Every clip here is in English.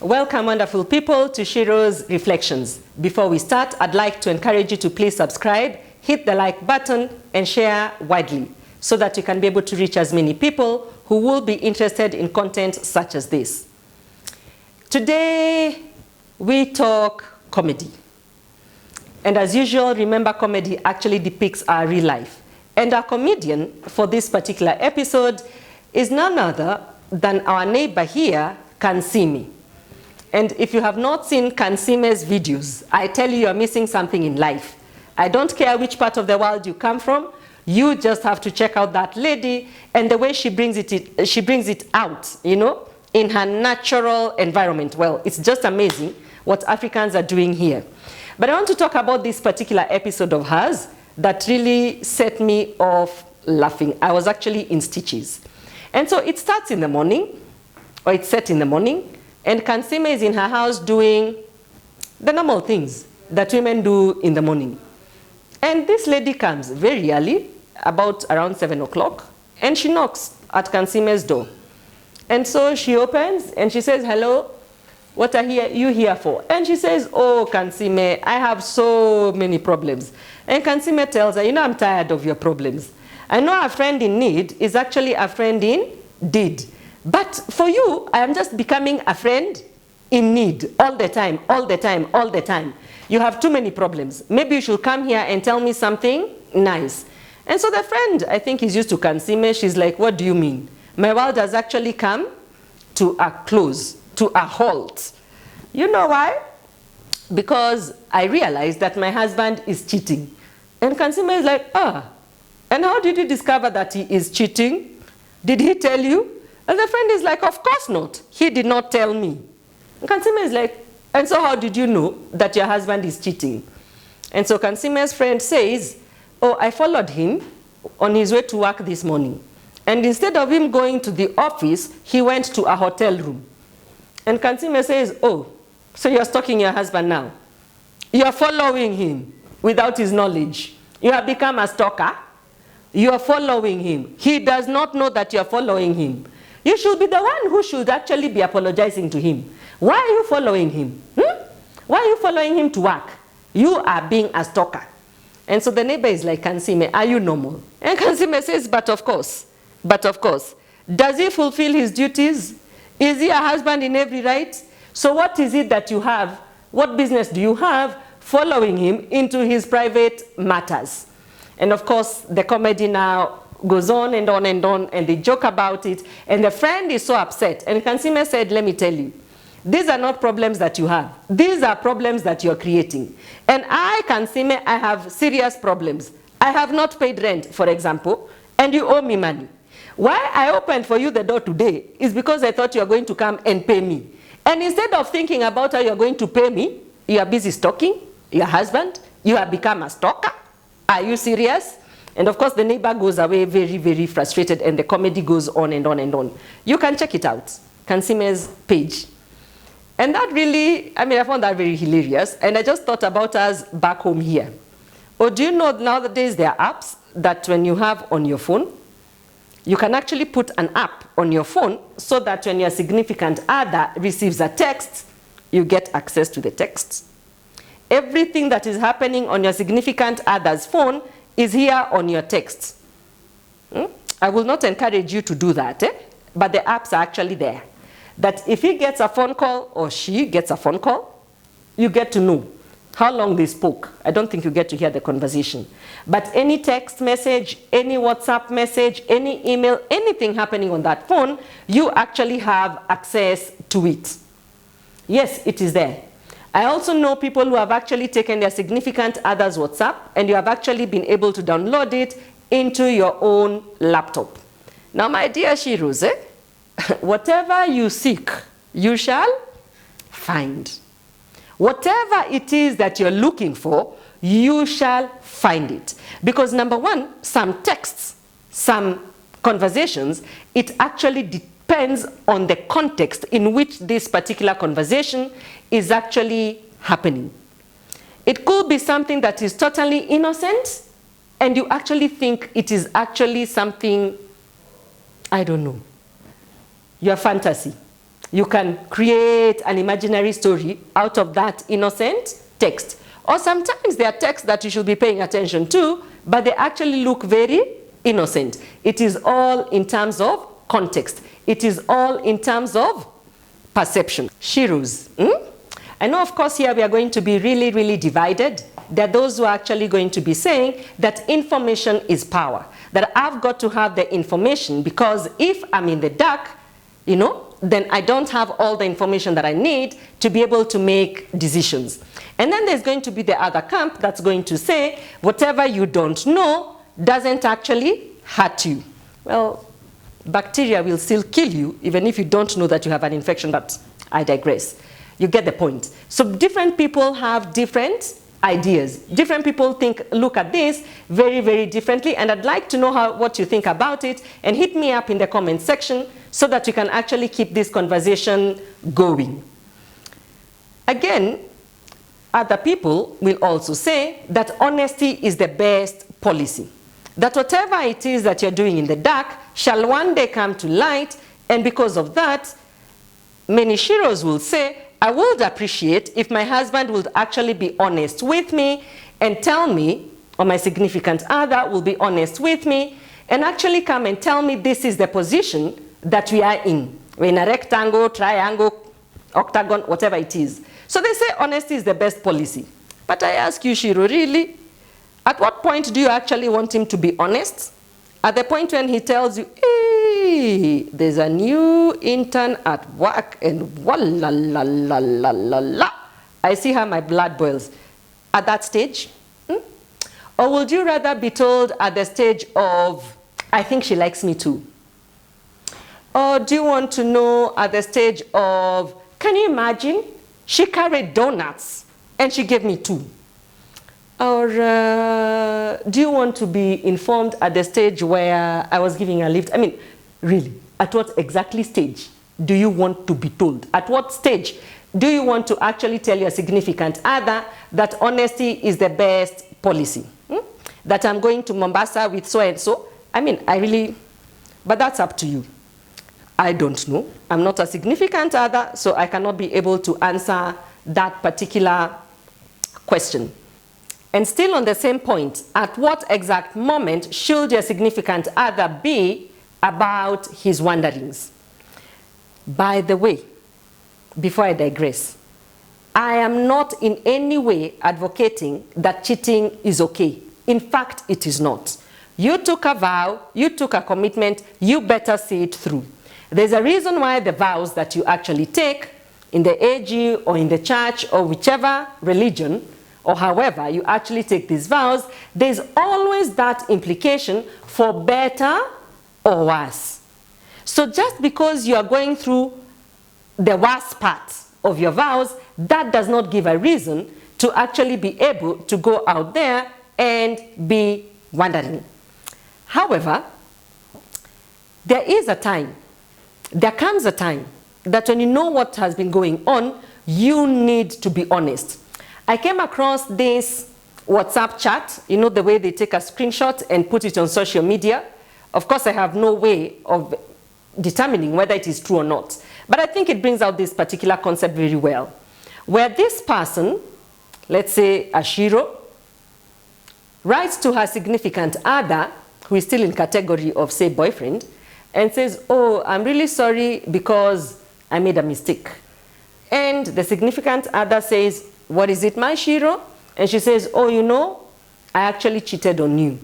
Welcome, wonderful people, to Shiro's Reflections. Before we start, I'd like to encourage you to please subscribe, hit the like button, and share widely so that you can be able to reach as many people who will be interested in content such as this. Today, we talk comedy. And as usual, remember, comedy actually depicts our real life. And our comedian for this particular episode is none other than our neighbor here, Kansime. And if you have not seen Kansime's videos, I tell you, you're missing something in life. I don't care which part of the world you come from, you just have to check out that lady and the way she brings it out, you know, in her natural environment. Well, it's just amazing what Africans are doing here. But I want to talk about this particular episode of hers that really set me off laughing. I was actually in stitches. And so it starts in the morning, or it's set in the morning, and Kansime is in her house doing the normal things that women do in the morning. And this lady comes very early, about around 7 o'clock, and she knocks at Kansime's door. And so she opens and she says, "Hello, what are you here for?" And she says, "Oh, Kansime, I have so many problems." And Kansime tells her, "You know, I'm tired of your problems. I know a friend in need is actually a friend in deed. But for you, I am just becoming a friend in need all the time, all the time, all the time. You have too many problems. Maybe you should come here and tell me something nice." And so the friend, I think, is used to Kansime. She's like, "What do you mean? My world has actually come to a close, to a halt. You know why? Because I realized that my husband is cheating." And Kansime is like, "Ah, and how did you discover that he is cheating? Did he tell you?" And the friend is like, "Of course not. He did not tell me." And Kansime is like, "And so how did you know that your husband is cheating?" And so Kansime's friend says, "Oh, I followed him on his way to work this morning. And instead of him going to the office, he went to a hotel room." And Kansime says, "Oh, so you're stalking your husband now? You're following him without his knowledge. You have become a stalker. You are following him. He does not know that you're following him. You should be the one who should actually be apologizing to him. Why are you following him? Why are you following him to work? You are being a stalker." And so the neighbor is like, "Kansime, are you normal?" And Kansime says, but of course. Does he fulfill his duties? Is he a husband in every right? So what is it that you have? What business do you have following him into his private matters? And of course, the comedy now goes on and on and on, and they joke about it. And the friend is so upset. And Kansime said, "Let me tell you, these are not problems that you have. These are problems that you're creating. And I, Kansime, I have serious problems. I have not paid rent, for example, and you owe me money. Why I opened for you the door today is because I thought you were going to come and pay me. And instead of thinking about how you're going to pay me, you are busy stalking your husband. You have become a stalker. Are you serious?" And of course, the neighbor goes away very, very frustrated, and the comedy goes on and on and on. You can check it out, Kansime's page. And that really, I found that very hilarious. And I just thought about us back home here. Or do you know nowadays there are apps that when you have on your phone, you can actually put an app on your phone so that when your significant other receives a text, you get access to the text. Everything that is happening on your significant other's phone is here on your text. I will not encourage you to do that, but the apps are actually there. That if he gets a phone call or she gets a phone call, you get to know how long they spoke. I don't think you get to hear the conversation. But any text message, any WhatsApp message, any email, anything happening on that phone, you actually have access to it. Yes, it is there. I also know people who have actually taken their significant other's WhatsApp, and you have actually been able to download it into your own laptop. Now, my dear Shiros, whatever you seek, you shall find. Whatever it is that you're looking for, you shall find it. Because number one, some texts, some conversations, it actually depends on the context in which this particular conversation is actually happening. It could be something that is totally innocent, and you actually think it is actually something, I don't know, your fantasy. You can create an imaginary story out of that innocent text. Or sometimes there are texts that you should be paying attention to, but they actually look very innocent. It is all in terms of context. It is all in terms of perception. Shiros. I know, of course, here we are going to be really, really divided. There are those who are actually going to be saying that information is power. That I've got to have the information, because if I'm in the dark, then I don't have all the information that I need to be able to make decisions. And then there's going to be the other camp that's going to say, whatever you don't know doesn't actually hurt you. Well, bacteria will still kill you even if you don't know that you have an infection, but I digress. You get the point. So different people have different ideas. Different people look at this very, very differently, and I'd like to know what you think about it, and hit me up in the comment section so that you can actually keep this conversation going. Again, other people will also say that honesty is the best policy. That whatever it is that you're doing in the dark shall one day come to light, and because of that, many Shiros will say, I would appreciate if my husband would actually be honest with me and tell me, or my significant other will be honest with me and actually come and tell me this is the position that we are in. We're in a rectangle, triangle, octagon, whatever it is. So they say honesty is the best policy. But I ask you, Shiro, really? At what point do you actually want him to be honest? At the point when he tells you, hey, there's a new intern at work and walla la la la la la. I see how my blood boils. At that stage? Or would you rather be told at the stage of, I think she likes me too? Or do you want to know at the stage of, can you imagine? She carried donuts and she gave me 2. Or do you want to be informed at the stage where I was giving a lift? I mean, really, at what exactly stage do you want to be told? At what stage do you want to actually tell your significant other that honesty is the best policy? That I'm going to Mombasa with so and so? I mean, but that's up to you. I don't know. I'm not a significant other, so I cannot be able to answer that particular question. And still on the same point, at what exact moment should your significant other be about his wanderings? By the way, before I digress, I am not in any way advocating that cheating is okay. In fact, it is not. You took a vow, you took a commitment, you better see it through. There's a reason why the vows that you actually take in the AG or in the church or whichever religion or however you actually take these vows, there's always that implication for better or worse. So just because you are going through the worst part of your vows, that does not give a reason to actually be able to go out there and be wandering. However, there comes a time that when you know what has been going on, you need to be honest. I came across this WhatsApp chat, the way they take a screenshot and put it on social media. Of course, I have no way of determining whether it is true or not. But I think it brings out this particular concept very well. Where this person, let's say Ashiro, writes to her significant other, who is still in category of, say, boyfriend, and says, oh, I'm really sorry because I made a mistake. And the significant other says, what is it, my Shiro? And she says, oh, I actually cheated on you.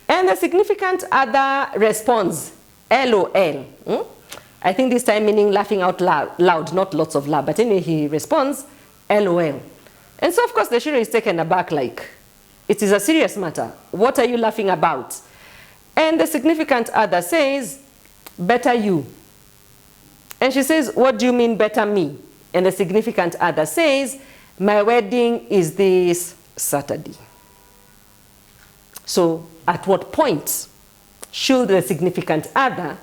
And the significant other responds, LOL. I think this time meaning laughing out loud, not lots of laugh. But anyway, he responds, LOL. And so, of course, the Shiro is taken aback like, it is a serious matter. What are you laughing about? And the significant other says, better you. And she says, what do you mean better me? And the significant other says, my wedding is this Saturday. So at what point should the significant other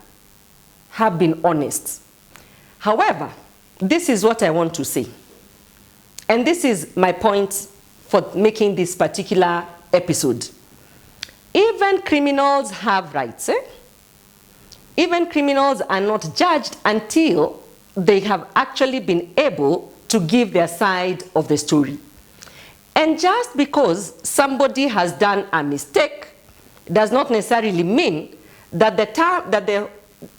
have been honest? However, this is what I want to say. And this is my point for making this particular episode. Even criminals have rights. Even criminals are not judged until they have actually been able to give their side of the story. And just because somebody has done a mistake does not necessarily mean that the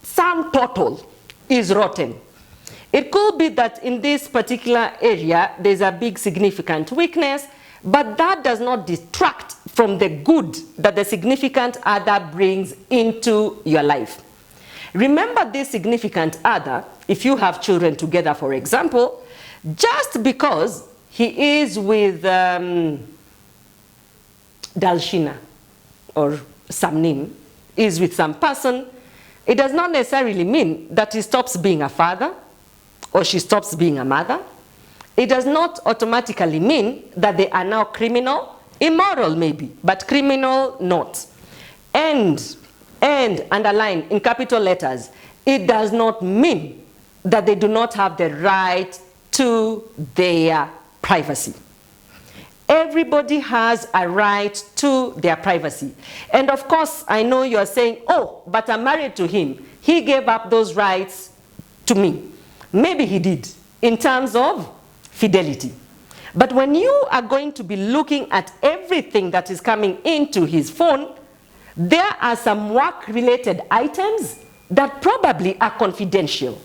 sum total is rotten. It could be that in this particular area there's a big significant weakness, but that does not detract from the good that the significant other brings into your life. Remember, this significant other, if you have children together, for example, just because he is with Dalshina or Samnim, is with some person, it does not necessarily mean that he stops being a father or she stops being a mother. It does not automatically mean that they are now criminal, immoral maybe, but criminal not. And underline in capital letters, it does not mean that they do not have the right to their privacy. Everybody has a right to their privacy. And of course, I know you're saying, oh, but I'm married to him. He gave up those rights to me. Maybe he did, in terms of fidelity. But when you are going to be looking at everything that is coming into his phone, there are some work-related items that probably are confidential.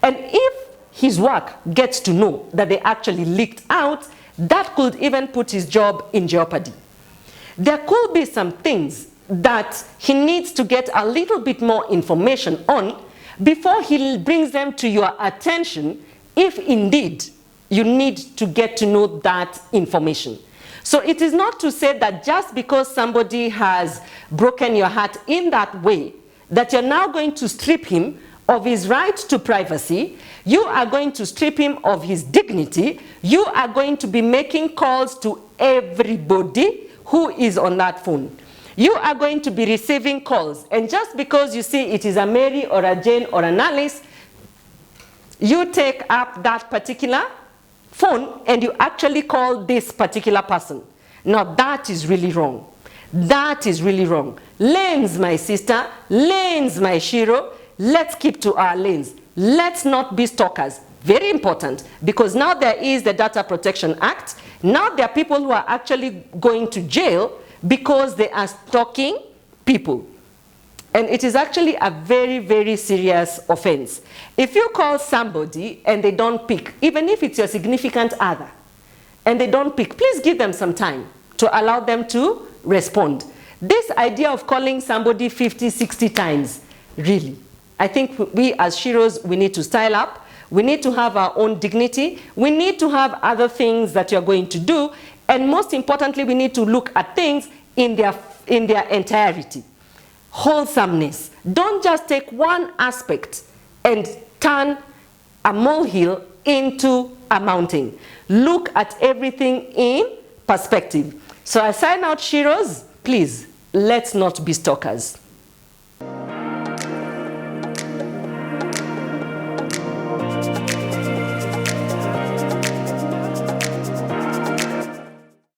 And if his work gets to know that they actually leaked out, that could even put his job in jeopardy. There could be some things that he needs to get a little bit more information on before he brings them to your attention, if indeed you need to get to know that information. So it is not to say that just because somebody has broken your heart in that way, that you're now going to strip him of his right to privacy, you are going to strip him of his dignity, you are going to be making calls to everybody who is on that phone. You are going to be receiving calls, and just because you see it is a Mary or a Jane or an Alice, you take up that particular phone and you actually call this particular person. Now that is really wrong. That is really wrong. Lanes, my sister, lanes, my Shiro, let's keep to our lanes. Let's not be stalkers. Very important, because now there is the Data Protection Act. Now there are people who are actually going to jail because they are stalking people. And it is actually a very, very serious offense. If you call somebody and they don't pick, even if it's your significant other, and they don't pick, please give them some time to allow them to respond. This idea of calling somebody 50, 60 times, really, I think we as Shiros, we need to style up. We need to have our own dignity. We need to have other things that you're going to do. And most importantly, we need to look at things in their entirety. Wholesomeness. Don't just take one aspect and turn a molehill into a mountain. Look at everything in perspective. So I sign out, Shiros. Please, let's not be stalkers.